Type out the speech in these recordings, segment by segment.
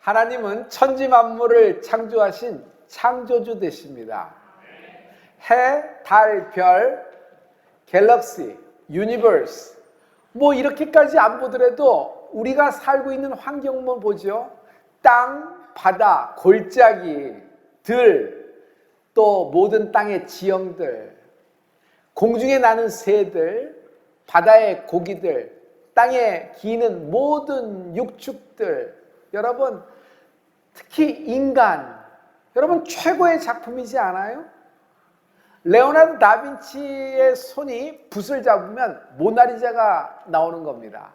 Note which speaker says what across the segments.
Speaker 1: 하나님은 천지 만물을 창조하신 창조주 되십니다. 해, 달, 별, 갤럭시, 유니버스 뭐 이렇게까지 안 보더라도 우리가 살고 있는 환경만 보죠. 땅, 바다, 골짜기, 들, 또 모든 땅의 지형들, 공중에 나는 새들, 바다의 고기들, 땅에 기는 모든 육축들, 여러분 특히 인간, 여러분 최고의 작품이지 않아요? 레오나르도 다빈치의 손이 붓을 잡으면 모나리자가 나오는 겁니다.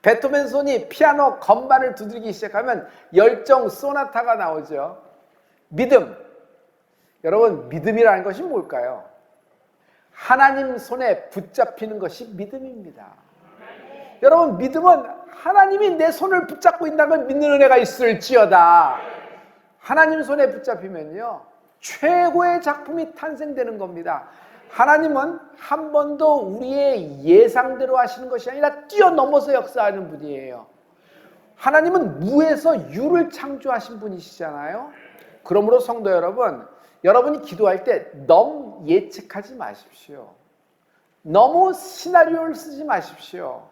Speaker 1: 베토벤 손이 피아노 건반을 두들기기 시작하면 열정 소나타가 나오죠. 믿음, 여러분 믿음이라는 것이 뭘까요? 하나님 손에 붙잡히는 것이 믿음입니다. 여러분 믿음은 하나님이 내 손을 붙잡고 있다면 믿는 은혜가 있을지어다. 하나님 손에 붙잡히면요 최고의 작품이 탄생되는 겁니다. 하나님은 한 번도 우리의 예상대로 하시는 것이 아니라 뛰어넘어서 역사하는 분이에요. 하나님은 무에서 유를 창조하신 분이시잖아요. 그러므로 성도 여러분, 여러분이 기도할 때 너무 예측하지 마십시오. 너무 시나리오를 쓰지 마십시오.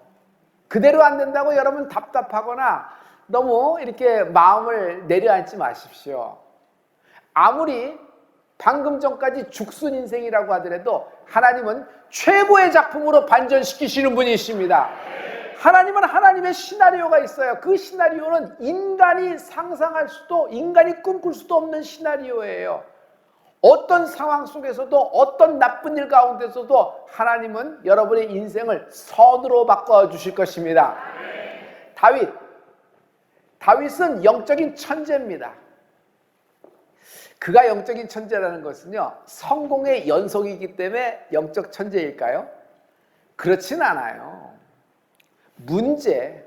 Speaker 1: 그대로 안 된다고 여러분 답답하거나 너무 이렇게 마음을 내려앉지 마십시오. 아무리 방금 전까지 죽순 인생이라고 하더라도 하나님은 최고의 작품으로 반전시키시는 분이십니다. 하나님은 하나님의 시나리오가 있어요. 그 시나리오는 인간이 상상할 수도, 인간이 꿈꿀 수도 없는 시나리오예요. 어떤 상황 속에서도, 어떤 나쁜 일 가운데서도 하나님은 여러분의 인생을 선으로 바꿔주실 것입니다. 다윗은 영적인 천재입니다. 그가 영적인 천재라는 것은요, 성공의 연속이기 때문에 영적 천재일까요? 그렇진 않아요. 문제,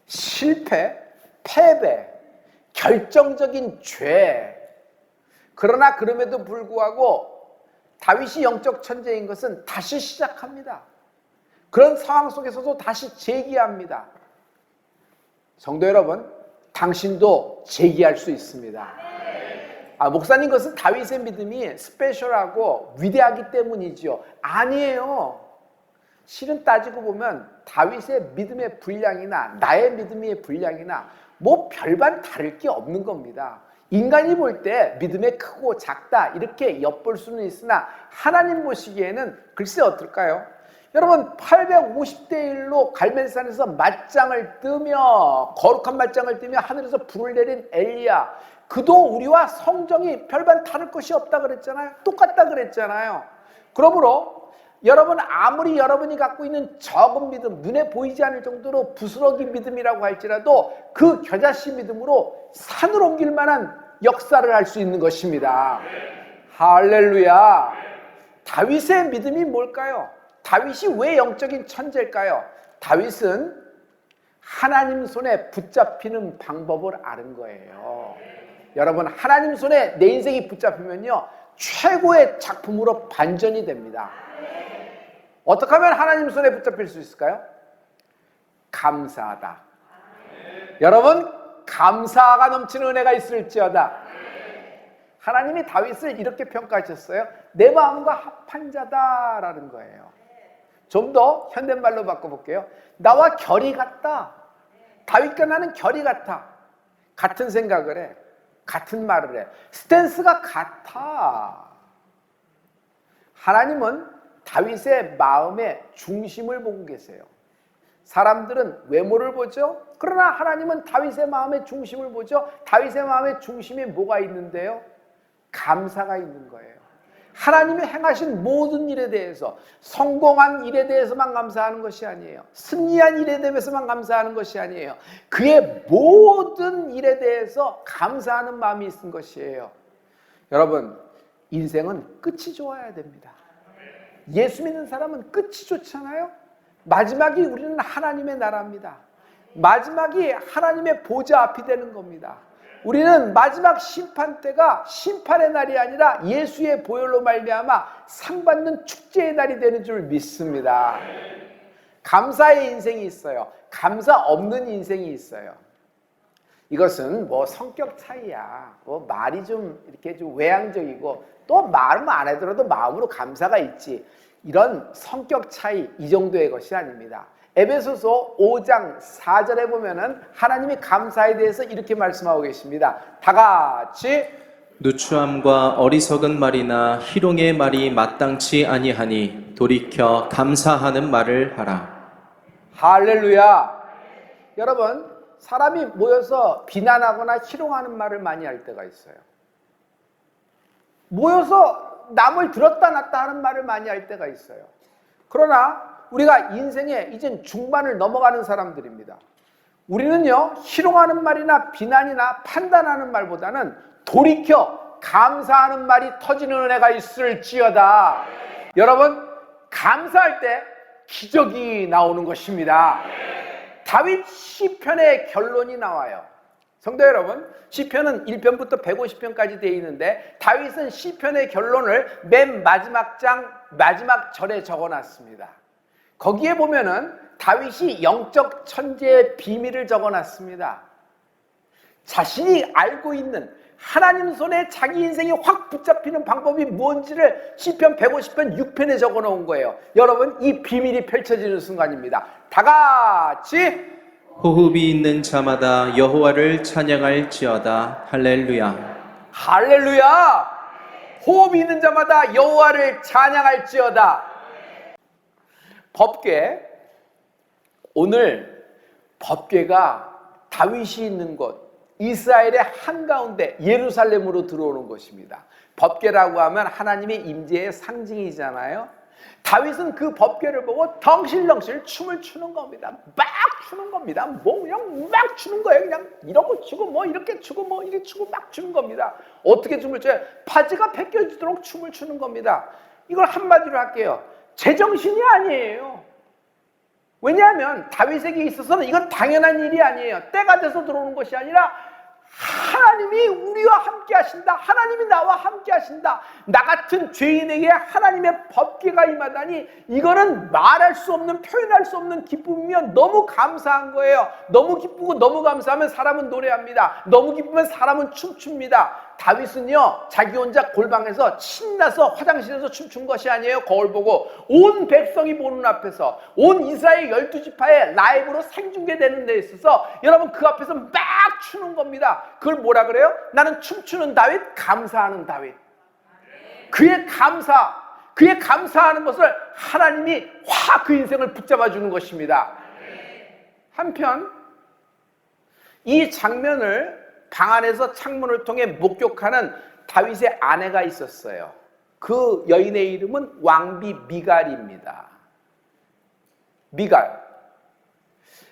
Speaker 1: 실패, 패배, 결정적인 죄. 그러나 그럼에도 불구하고 다윗이 영적 천재인 것은 다시 시작합니다. 그런 상황 속에서도 다시 재기합니다. 성도 여러분, 당신도 재기할 수 있습니다. 목사님, 것은 다윗의 믿음이 스페셜하고 위대하기 때문이지요. 아니에요. 실은 따지고 보면 다윗의 믿음의 분량이나 나의 믿음의 분량이나 뭐 별반 다를 게 없는 겁니다. 인간이 볼 때 믿음의 크고 작다 이렇게 엿볼 수는 있으나 하나님 보시기에는 글쎄 어떨까요? 여러분 850대 1로 갈멜산에서 맞짱을 뜨며 거룩한 맞짱을 뜨며 하늘에서 불을 내린 엘리야, 그도 우리와 성정이 별반 다를 것이 없다 그랬잖아요. 똑같다 그랬잖아요. 그러므로 여러분 아무리 여러분이 갖고 있는 적은 믿음, 눈에 보이지 않을 정도로 부스러기 믿음이라고 할지라도 그 겨자씨 믿음으로 산을 옮길 만한 역사를 할 수 있는 것입니다. 할렐루야. 다윗의 믿음이 뭘까요? 다윗이 왜 영적인 천재일까요? 다윗은 하나님 손에 붙잡히는 방법을 아는 거예요. 여러분 하나님 손에 내 인생이 붙잡히면요 최고의 작품으로 반전이 됩니다. 어떻게 하면 하나님 손에 붙잡힐 수 있을까요? 감사하다. 여러분 감사가 넘치는 은혜가 있을지어다. 하나님이 다윗을 이렇게 평가하셨어요. 내 마음과 합한 자다라는 거예요. 좀 더 현대말로 바꿔볼게요. 나와 결이 같다. 다윗과 나는 결이 같아. 같은 생각을 해. 같은 말을 해. 스탠스가 같아. 하나님은 다윗의 마음의 중심을 보고 계세요. 사람들은 외모를 보죠. 그러나 하나님은 다윗의 마음의 중심을 보죠. 다윗의 마음의 중심에 뭐가 있는데요? 감사가 있는 거예요. 하나님이 행하신 모든 일에 대해서, 성공한 일에 대해서만 감사하는 것이 아니에요. 승리한 일에 대해서만 감사하는 것이 아니에요. 그의 모든 일에 대해서 감사하는 마음이 있는 것이에요. 여러분, 인생은 끝이 좋아야 됩니다. 예수 믿는 사람은 끝이 좋잖아요. 마지막이 우리는 하나님의 나라입니다. 마지막이 하나님의 보좌 앞이 되는 겁니다. 우리는 마지막 심판 때가 심판의 날이 아니라 예수의 보혈로 말미암아 상 받는 축제의 날이 되는 줄 믿습니다. 감사의 인생이 있어요. 감사 없는 인생이 있어요. 이것은 뭐 성격 차이야. 뭐 말이 좀 이렇게 좀 외향적이고 또 말은 안 해더라도 마음으로 감사가 있지. 이런 성격 차이 이 정도의 것이 아닙니다. 에베소서 5장 4절에 보면은 하나님이 감사에 대해서 이렇게 말씀하고 계십니다. 다 같이
Speaker 2: 누추함과 어리석은 말이나 희롱의 말이 마땅치 아니하니 돌이켜 감사하는 말을 하라.
Speaker 1: 할렐루야. 여러분, 사람이 모여서 비난하거나 희롱하는 말을 많이 할 때가 있어요. 모여서 남을 들었다 놨다 하는 말을 많이 할 때가 있어요. 그러나 우리가 인생에 이젠 중반을 넘어가는 사람들입니다. 우리는요, 희롱하는 말이나 비난이나 판단하는 말보다는 돌이켜 감사하는 말이 터지는 은혜가 있을지어다. 여러분, 감사할 때 기적이 나오는 것입니다. 다윗 시편의 결론이 나와요. 성도 여러분, 시편은 1편부터 150편까지 되어 있는데 다윗은 시편의 결론을 맨 마지막 장 마지막 절에 적어놨습니다. 거기에 보면은 다윗이 영적 천재의 비밀을 적어놨습니다. 자신이 알고 있는 하나님 손에 자기 인생이 확 붙잡히는 방법이 뭔지를 시편 150편 6편에 적어놓은 거예요. 여러분, 이 비밀이 펼쳐지는 순간입니다. 다 같이
Speaker 2: 호흡이 있는 자마다 여호와를 찬양할지어다. 할렐루야.
Speaker 1: 할렐루야. 호흡이 있는 자마다 여호와를 찬양할지어다. 법궤, 오늘 법궤가 다윗이 있는 곳 이스라엘의 한가운데 예루살렘으로 들어오는 것입니다. 법궤라고 하면 하나님의 임재의 상징이잖아요. 다윗은 그 법궤를 보고 덩실덩실 춤을 추는 겁니다. 막 추는 겁니다. 뭐 그냥 막 추는 거예요. 그냥 이러고 추고 뭐 이렇게 추고 뭐 이렇게 추고 막 추는 겁니다. 어떻게 춤을 춰요? 바지가 벗겨지도록 춤을 추는 겁니다. 이걸 한마디로 할게요. 제정신이 아니에요. 왜냐하면 다윗에게 있어서는 이건 당연한 일이 아니에요. 때가 돼서 들어오는 것이 아니라 하나님이 우리와 함께 하신다. 하나님이 나와 함께 하신다. 나 같은 죄인에게 하나님의 법궤가 임하다니 이거는 말할 수 없는, 표현할 수 없는 기쁨이면 너무 감사한 거예요. 너무 기쁘고 너무 감사하면 사람은 노래합니다. 너무 기쁘면 사람은 춤춥니다. 다윗은요, 자기 혼자 골방에서 신나서 화장실에서 춤춘 것이 아니에요. 거울 보고 온 백성이 보는 앞에서 온 이스라엘 12지파의 라이브로 생중계되는 데 있어서 여러분 그 앞에서 막 추는 겁니다. 그걸 뭐라 그래요? 나는 춤추는 다윗, 감사하는 다윗. 그의 감사하는 것을 하나님이 확 그 인생을 붙잡아 주는 것입니다. 한편 이 장면을 방 안에서 창문을 통해 목격하는 다윗의 아내가 있었어요. 그 여인의 이름은 왕비 미갈입니다.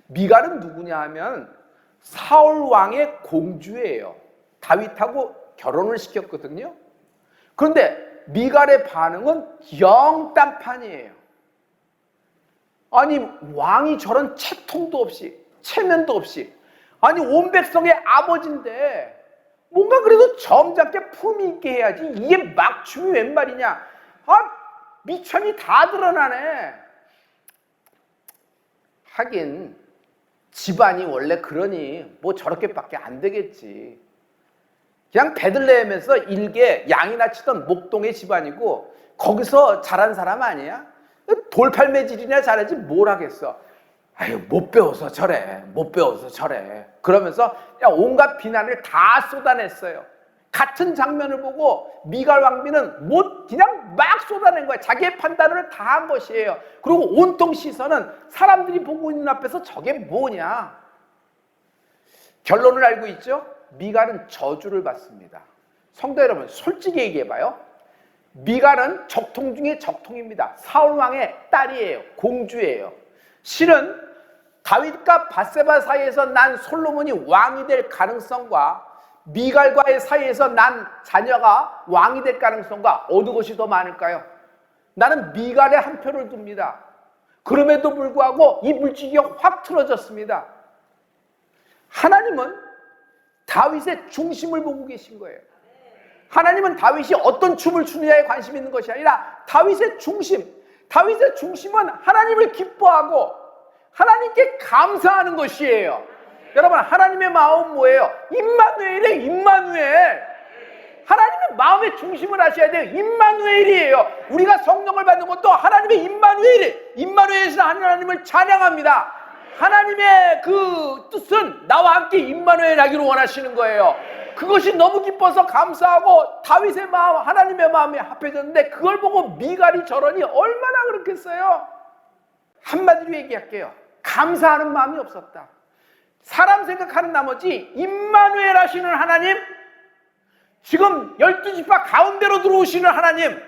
Speaker 1: 미갈은 누구냐 하면 사울 왕의 공주예요. 다윗하고 결혼을 시켰거든요. 그런데 미갈의 반응은 영 딴판이에요. 아니, 왕이 저런 채통도 없이 체면도 없이, 아니 온 백성의 아버지인데 뭔가 그래도 점잖게 품위 있게 해야지. 이게 막춤이 웬 말이냐. 미천이 다 드러나네. 하긴 집안이 원래 그러니 뭐 저렇게밖에 안 되겠지. 그냥 베들레헴에서 일개 양이나 치던 목동의 집안이고 거기서 자란 사람 아니야? 돌팔매질이나 잘하지 뭘 하겠어. 아유, 못 배워서 저래. 그러면서 온갖 비난을 다 쏟아냈어요. 같은 장면을 보고 미갈 왕비는 그냥 막 쏟아낸 거야. 자기의 판단을 다 한 것이에요. 그리고 온통 시선은 사람들이 보고 있는 앞에서 저게 뭐냐. 결론을 알고 있죠? 미갈은 저주를 받습니다. 성도 여러분, 솔직히 얘기해봐요. 미갈은 적통 중에 적통입니다. 사울왕의 딸이에요. 공주예요. 실은 다윗과 밧세바 사이에서 난 솔로몬이 왕이 될 가능성과 미갈과의 사이에서 난 자녀가 왕이 될 가능성과 어느 것이 더 많을까요? 나는 미갈에 한 표를 둡니다. 그럼에도 불구하고 이 물질기가 확 틀어졌습니다. 하나님은 다윗의 중심을 보고 계신 거예요. 하나님은 다윗이 어떤 춤을 추느냐에 관심 있는 것이 아니라 다윗의 중심은 하나님을 기뻐하고 하나님께 감사하는 것이에요. 여러분, 하나님의 마음 뭐예요? 임마누엘이에요. 임마누엘. 하나님의 마음의 중심을 아셔야 돼요. 임마누엘이에요. 우리가 성령을 받는 것도 하나님의 임마누엘이에요. 임마누엘에서 하나님을 찬양합니다. 하나님의 그 뜻은 나와 함께 임마누엘 하기를 원하시는 거예요. 그것이 너무 기뻐서 감사하고 다윗의 마음, 하나님의 마음이 합해졌는데 그걸 보고 미갈이 저러니 얼마나 그렇겠어요? 한마디로 얘기할게요. 감사하는 마음이 없었다. 사람 생각하는 나머지 임마누엘 하시는 하나님, 지금 12지파 가운데로 들어오시는 하나님,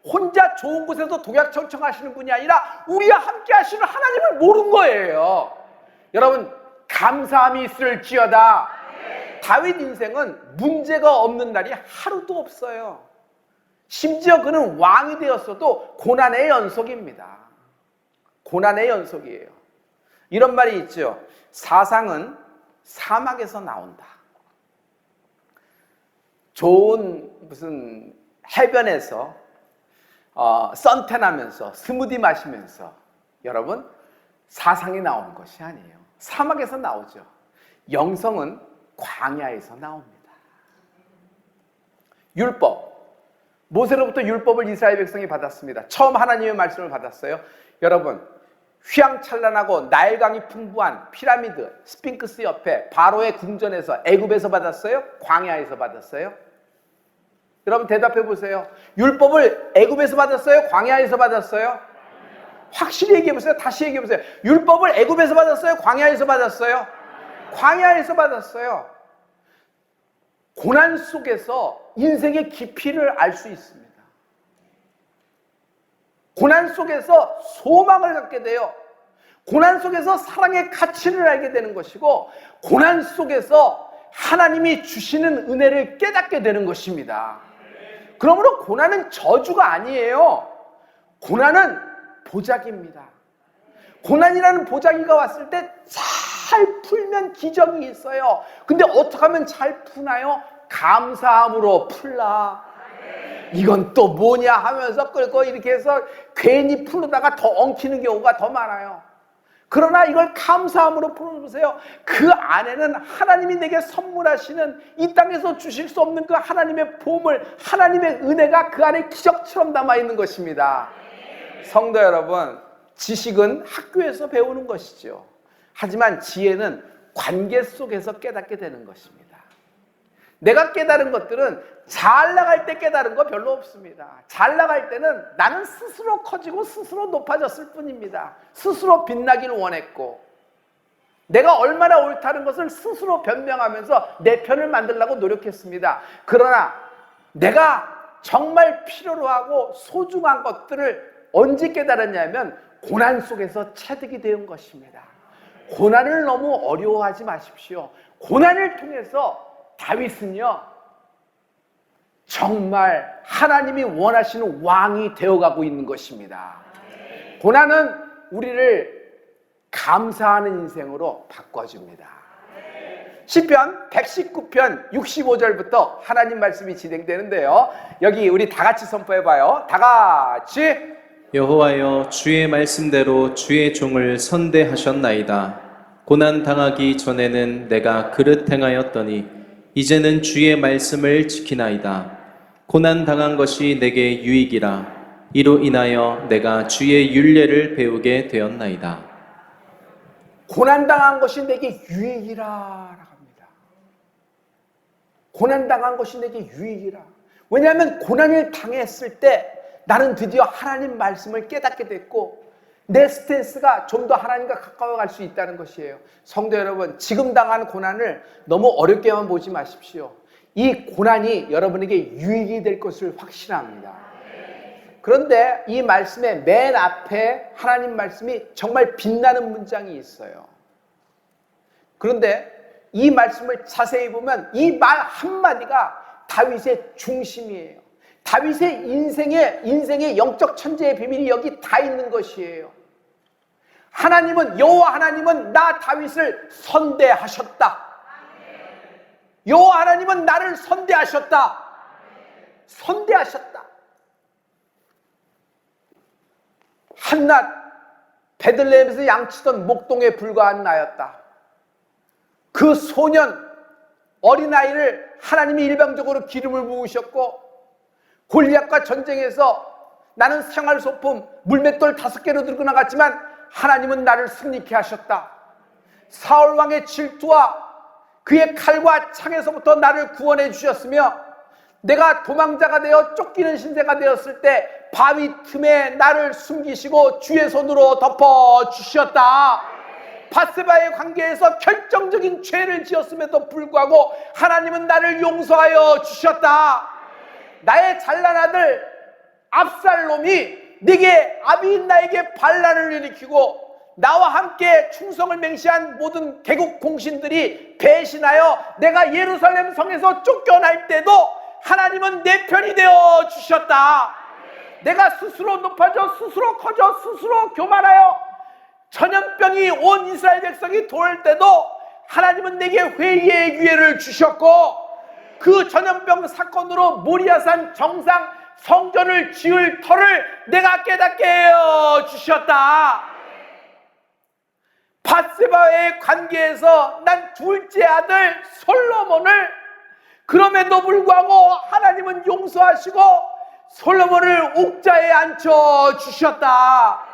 Speaker 1: 혼자 좋은 곳에서 독약청청하시는 분이 아니라 우리와 함께 하시는 하나님을 모르는 거예요. 여러분, 감사함이 있을지어다. 다윗 인생은 문제가 없는 날이 하루도 없어요. 심지어 그는 왕이 되었어도 고난의 연속입니다. 고난의 연속이에요. 이런 말이 있죠. 사상은 사막에서 나온다. 좋은 무슨 해변에서 선탠하면서 스무디 마시면서 여러분 사상이 나오는 것이 아니에요. 사막에서 나오죠. 영성은 광야에서 나옵니다. 율법, 모세로부터 율법을 이스라엘 백성이 받았습니다. 처음 하나님의 말씀을 받았어요. 여러분, 휘황찬란하고 나일강이 풍부한 피라미드, 스핑크스 옆에 바로의 궁전에서, 애굽에서 받았어요? 광야에서 받았어요? 여러분 대답해 보세요. 율법을 애굽에서 받았어요? 광야에서 받았어요? 확실히 얘기해 보세요. 다시 얘기해 보세요. 율법을 애굽에서 받았어요? 광야에서 받았어요? 광야에서 받았어요. 고난 속에서 인생의 깊이를 알 수 있습니다. 고난 속에서 소망을 갖게 돼요. 고난 속에서 사랑의 가치를 알게 되는 것이고, 고난 속에서 하나님이 주시는 은혜를 깨닫게 되는 것입니다. 그러므로 고난은 저주가 아니에요. 고난은 보자기입니다. 고난이라는 보자기가 왔을 때 잘 풀면 기적이 있어요. 근데 어떻게 하면 잘 푸나요? 감사함으로 풀라. 이건 또 뭐냐 하면서 끌고 이렇게 해서 괜히 풀다가 더 엉키는 경우가 더 많아요. 그러나 이걸 감사함으로 풀어보세요. 그 안에는 하나님이 내게 선물하시는, 이 땅에서 주실 수 없는 그 하나님의 보물, 하나님의 은혜가 그 안에 기적처럼 남아있는 것입니다. 성도 여러분, 지식은 학교에서 배우는 것이죠. 하지만 지혜는 관계 속에서 깨닫게 되는 것입니다. 내가 깨달은 것들은 잘 나갈 때 깨달은 거 별로 없습니다. 잘 나갈 때는 나는 스스로 커지고 스스로 높아졌을 뿐입니다. 스스로 빛나기를 원했고, 내가 얼마나 옳다는 것을 스스로 변명하면서 내 편을 만들려고 노력했습니다. 그러나 내가 정말 필요로 하고 소중한 것들을 언제 깨달았냐면 고난 속에서 체득이 되는 것입니다. 고난을 너무 어려워하지 마십시오. 고난을 통해서 다윗은요, 정말 하나님이 원하시는 왕이 되어가고 있는 것입니다. 고난은 우리를 감사하는 인생으로 바꿔줍니다. 시편 119편 65절부터 하나님 말씀이 진행되는데요. 여기 우리 다 같이 선포해봐요. 다 같이.
Speaker 2: 여호와여, 주의 말씀대로 주의 종을 선대하셨나이다. 고난 당하기 전에는 내가 그릇 행하였더니 이제는 주의 말씀을 지키나이다. 고난 당한 것이 내게 유익이라. 이로 인하여 내가 주의 율례를 배우게 되었나이다.
Speaker 1: 고난 당한 것이 내게 유익이라 합니다. 고난 당한 것이 내게 유익이라. 왜냐하면 고난을 당했을 때 나는 드디어 하나님 말씀을 깨닫게 됐고, 내 스탠스가 좀 더 하나님과 가까워갈 수 있다는 것이에요. 성도 여러분, 지금 당한 고난을 너무 어렵게만 보지 마십시오. 이 고난이 여러분에게 유익이 될 것을 확신합니다. 그런데 이 말씀의 맨 앞에 하나님 말씀이 정말 빛나는 문장이 있어요. 그런데 이 말씀을 자세히 보면 이 말 한마디가 다윗의 중심이에요. 다윗의 인생의 영적 천재의 비밀이 여기 다 있는 것이에요. 하나님은, 여호와 하나님은 나 다윗을 선대하셨다. 여호와 하나님은 나를 선대하셨다. 선대하셨다. 한낱 베들레헴에서 양치던 목동에 불과한 나였다. 그 소년 어린아이를 하나님이 일방적으로 기름을 부으셨고, 골리앗과 전쟁에서 나는 생활소품 물맷돌 5개로 들고 나갔지만 하나님은 나를 승리케 하셨다. 사울왕의 질투와 그의 칼과 창에서부터 나를 구원해 주셨으며, 내가 도망자가 되어 쫓기는 신세가 되었을 때 바위 틈에 나를 숨기시고 주의 손으로 덮어 주셨다. 밧세바의 관계에서 결정적인 죄를 지었음에도 불구하고 하나님은 나를 용서하여 주셨다. 나의 잘난 아들 압살롬이 내게 아비인 나에게 반란을 일으키고 나와 함께 충성을 맹세한 모든 개국 공신들이 배신하여 내가 예루살렘 성에서 쫓겨날 때도 하나님은 내 편이 되어 주셨다. 내가 스스로 높아져 스스로 커져 스스로 교만하여 전염병이 온 이스라엘 백성이 돌 때도 하나님은 내게 회개의 기회를 주셨고, 그 전염병 사건으로 모리아산 정상 성전을 지을 터를 내가 깨닫게 해 주셨다. 밧세바의 관계에서 난 둘째 아들 솔로몬을 그럼에도 불구하고 하나님은 용서하시고 솔로몬을 옥자에 앉혀 주셨다.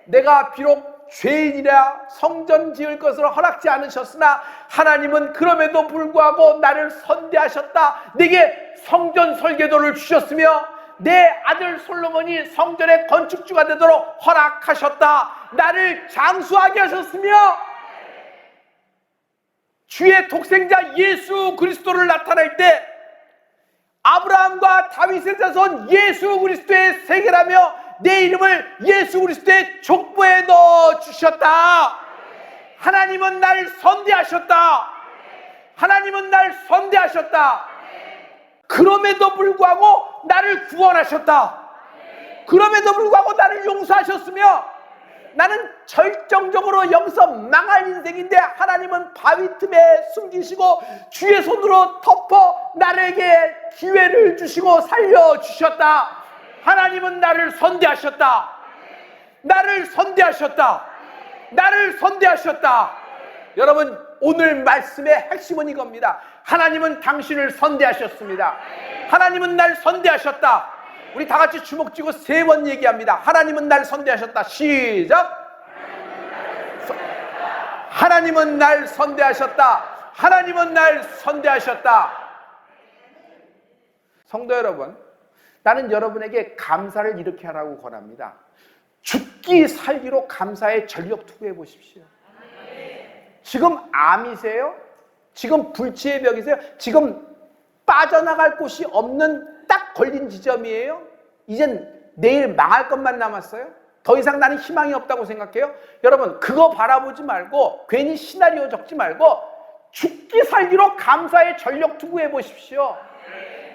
Speaker 1: 내가 비록 죄인이라 성전 지을 것을 허락지 않으셨으나 하나님은 그럼에도 불구하고 나를 선대하셨다. 내게 성전 설계도를 주셨으며 내 아들 솔로몬이 성전의 건축주가 되도록 허락하셨다. 나를 장수하게 하셨으며 주의 독생자 예수 그리스도를 나타낼 때 아브라함과 다윗의 자손 예수 그리스도의 세계라며 내 이름을 예수 그리스도의 족보에 넣어 주셨다. 하나님은 날 선대하셨다. 하나님은 날 선대하셨다. 그럼에도 불구하고 나를 구원하셨다. 그럼에도 불구하고 나를 용서하셨으며 나는 절정적으로 여기서 망할 인생인데 하나님은 바위 틈에 숨기시고 주의 손으로 덮어 나에게 기회를 주시고 살려주셨다. 하나님은 나를 선대하셨다. 나를 선대하셨다. 나를 선대하셨다. 여러분, 오늘 말씀의 핵심은 이겁니다. 하나님은 당신을 선대하셨습니다. 하나님은 날 선대하셨다. 우리 다 같이 주먹 쥐고 3번 얘기합니다. 하나님은 날 선대하셨다. 시작. 하나님은 날 선대하셨다. 하나님은 날 선대하셨다. 성도 여러분, 나는 여러분에게 감사를 이렇게 하라고 권합니다. 죽기 살기로 감사에 전력 투구해 보십시오. 지금 암이세요? 지금 불치의 벽이세요? 지금 빠져나갈 곳이 없는 딱 걸린 지점이에요? 이젠 내일 망할 것만 남았어요? 더 이상 나는 희망이 없다고 생각해요? 여러분, 그거 바라보지 말고 괜히 시나리오 적지 말고 죽기 살기로 감사에 전력 투구해 보십시오.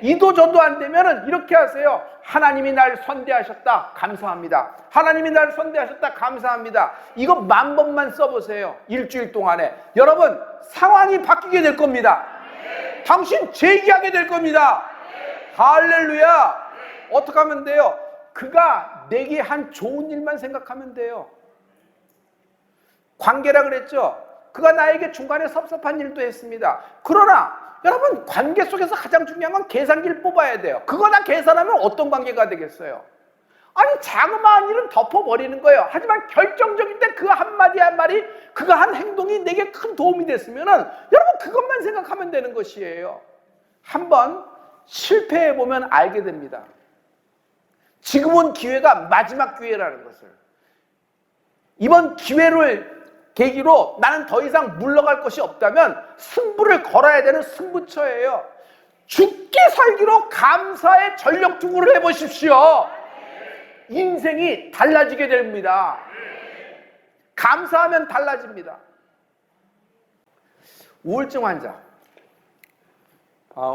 Speaker 1: 이도 저도 안 되면은 이렇게 하세요. 하나님이 날 선대하셨다. 감사합니다. 하나님이 날 선대하셨다. 감사합니다. 이거 10,000번만 써보세요. 일주일 동안에. 여러분, 상황이 바뀌게 될 겁니다. 당신 재기하게 될 겁니다. 할렐루야. 어떻게 하면 돼요? 그가 내게 한 좋은 일만 생각하면 돼요. 관계라 그랬죠? 그가 나에게 중간에 섭섭한 일도 했습니다. 그러나 여러분, 관계 속에서 가장 중요한 건 계산기를 뽑아야 돼요. 그거 다 계산하면 어떤 관계가 되겠어요? 아니, 자그마한 일은 덮어버리는 거예요. 하지만 결정적일 때 그 한마디 한마디, 그가 한 행동이 내게 큰 도움이 됐으면은 여러분, 그것만 생각하면 되는 것이에요. 한번 실패해보면 알게 됩니다. 지금은 기회가 마지막 기회라는 것을. 이번 기회를 계기로 나는 더 이상 물러갈 것이 없다면 승부를 걸어야 되는 승부처예요. 죽기 살기로 감사의 전력 투구를 해보십시오. 인생이 달라지게 됩니다. 감사하면 달라집니다. 우울증 환자.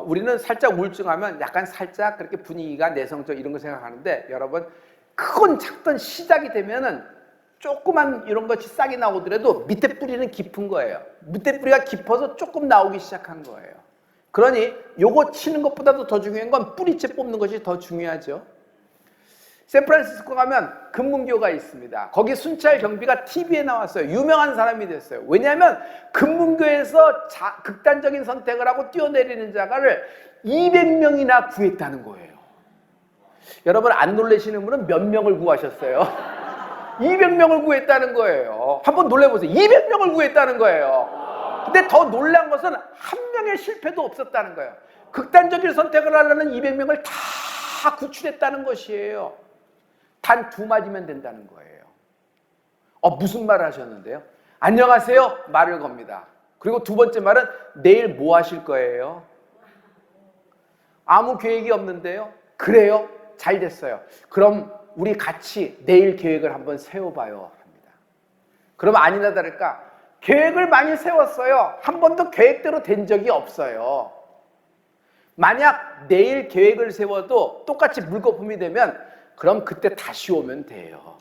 Speaker 1: 우리는 살짝 우울증하면 약간 살짝 그렇게 분위기가 내성적 이런 거 생각하는데, 여러분, 크건 작던 시작이 되면은 조그만 이런 것이 싹이 나오더라도 밑에 뿌리는 깊은 거예요. 밑에 뿌리가 깊어서 조금 나오기 시작한 거예요. 그러니 요거 치는 것보다도 더 중요한 건 뿌리채 뽑는 것이 더 중요하죠. 샌프란시스코 가면 금문교가 있습니다. 거기 순찰 경비가 TV에 나왔어요. 유명한 사람이 됐어요. 왜냐하면 금문교에서 극단적인 선택을 하고 뛰어내리는 자가를 200명이나 구했다는 거예요. 여러분 안 놀라시는 분은 몇 명을 구하셨어요? 200명을 구했다는 거예요. 한번 놀라보세요. 200명을 구했다는 거예요. 근데 더 놀란 것은 한 명의 실패도 없었다는 거예요. 극단적인 선택을 하려는 200명을 다 구출했다는 것이에요. 단 2마디면 된다는 거예요. 무슨 말을 하셨는데요? 안녕하세요 말을 겁니다. 그리고 두 번째 말은 내일 뭐 하실 거예요? 아무 계획이 없는데요. 그래요? 잘 됐어요. 그럼 우리 같이 내일 계획을 한번 세워봐요 합니다. 그럼 아니나 다를까 계획을 많이 세웠어요. 한 번도 계획대로 된 적이 없어요. 만약 내일 계획을 세워도 똑같이 물거품이 되면 그럼 그때 다시 오면 돼요.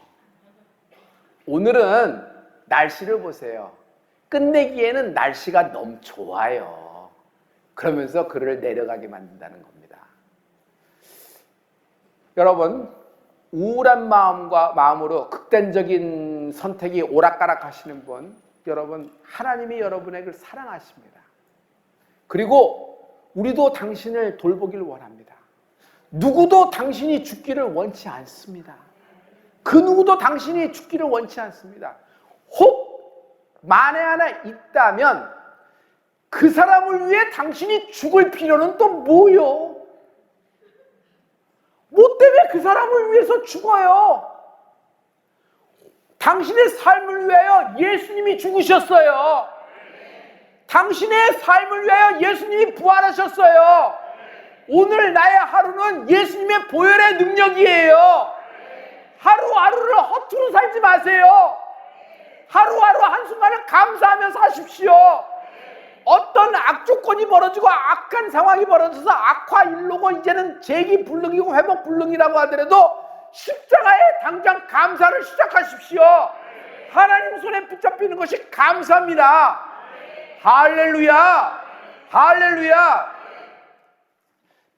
Speaker 1: 오늘은 날씨를 보세요. 끝내기에는 날씨가 너무 좋아요. 그러면서 그를 내려가게 만든다는 겁니다. 여러분, 우울한 마음으로 극단적인 선택이 오락가락 하시는 분, 여러분, 하나님이 여러분에게 사랑하십니다. 그리고 우리도 당신을 돌보길 원합니다. 누구도 당신이 죽기를 원치 않습니다. 그 누구도 당신이 죽기를 원치 않습니다. 혹 만에 하나 있다면 그 사람을 위해 당신이 죽을 필요는 또 뭐요? 뭐 때문에 그 사람을 위해서 죽어요? 당신의 삶을 위하여 예수님이 죽으셨어요. 당신의 삶을 위하여 예수님이 부활하셨어요. 오늘 나의 하루는 예수님의 보혈의 능력이에요. 하루하루를 허투루 살지 마세요. 하루하루 한순간을 감사하며 사십시오. 어떤 악조건이 벌어지고 악한 상황이 벌어져서 악화일로고 이제는 재기불능이고 회복불능이라고 하더라도 십자가에 당장 감사를 시작하십시오. 하나님 손에 붙잡히는 것이 감사입니다. 할렐루야, 할렐루야.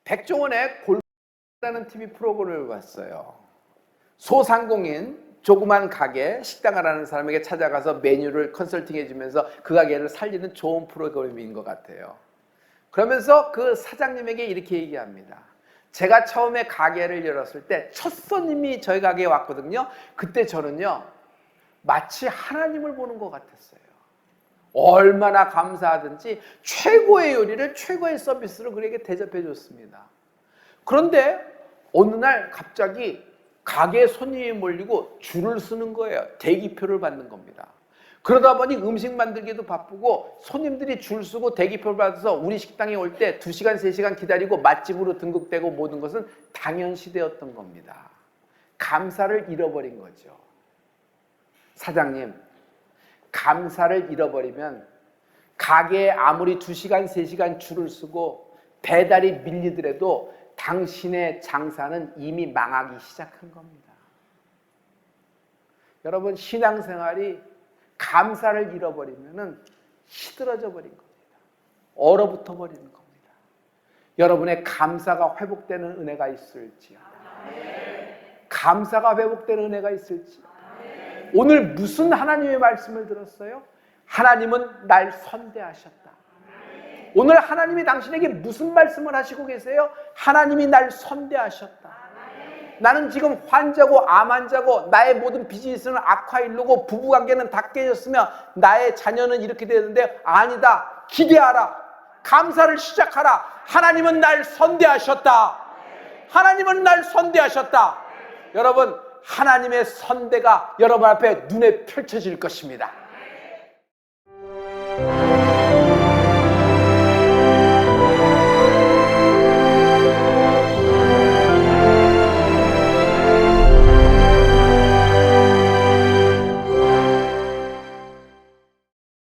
Speaker 1: 백종원의 골라라는 TV 프로그램을 봤어요. 소상공인 조그만 가게 식당을 하는 사람에게 찾아가서 메뉴를 컨설팅해 주면서 그 가게를 살리는 좋은 프로그램인 것 같아요. 그러면서 그 사장님에게 이렇게 얘기합니다. 제가 처음에 가게를 열었을 때 첫 손님이 저희 가게에 왔거든요. 그때 저는요 마치 하나님을 보는 것 같았어요. 얼마나 감사하든지 최고의 요리를 최고의 서비스로 그에게 대접해 줬습니다. 그런데 어느 날 갑자기 가게에 손님이 몰리고 줄을 서는 거예요. 대기표를 받는 겁니다. 그러다 보니 음식 만들기도 바쁘고 손님들이 줄 서고 대기표를 받아서 우리 식당에 올 때 2시간, 3시간 기다리고 맛집으로 등극되고 모든 것은 당연시되었던 겁니다. 감사를 잃어버린 거죠. 사장님, 감사를 잃어버리면 가게에 아무리 2시간, 3시간 줄을 서고 배달이 밀리더라도 당신의 장사는 이미 망하기 시작한 겁니다. 여러분, 신앙생활이 감사를 잃어버리면 시들어져 버린 겁니다. 얼어붙어 버리는 겁니다. 여러분의 감사가 회복되는 은혜가 있을지요. 감사가 회복되는 은혜가 있을지요. 오늘 무슨 하나님의 말씀을 들었어요? 하나님은 날 선대하셨다. 오늘 하나님이 당신에게 무슨 말씀을 하시고 계세요? 하나님이 날 선대하셨다. 나는 지금 환자고 암 환자고 나의 모든 비즈니스는 악화일로고 부부관계는 다 깨졌으며 나의 자녀는 이렇게 되는데 아니다. 기대하라. 감사를 시작하라. 하나님은 날 선대하셨다. 하나님은 날 선대하셨다. 여러분, 하나님의 선대가 여러분 앞에 눈에 펼쳐질 것입니다.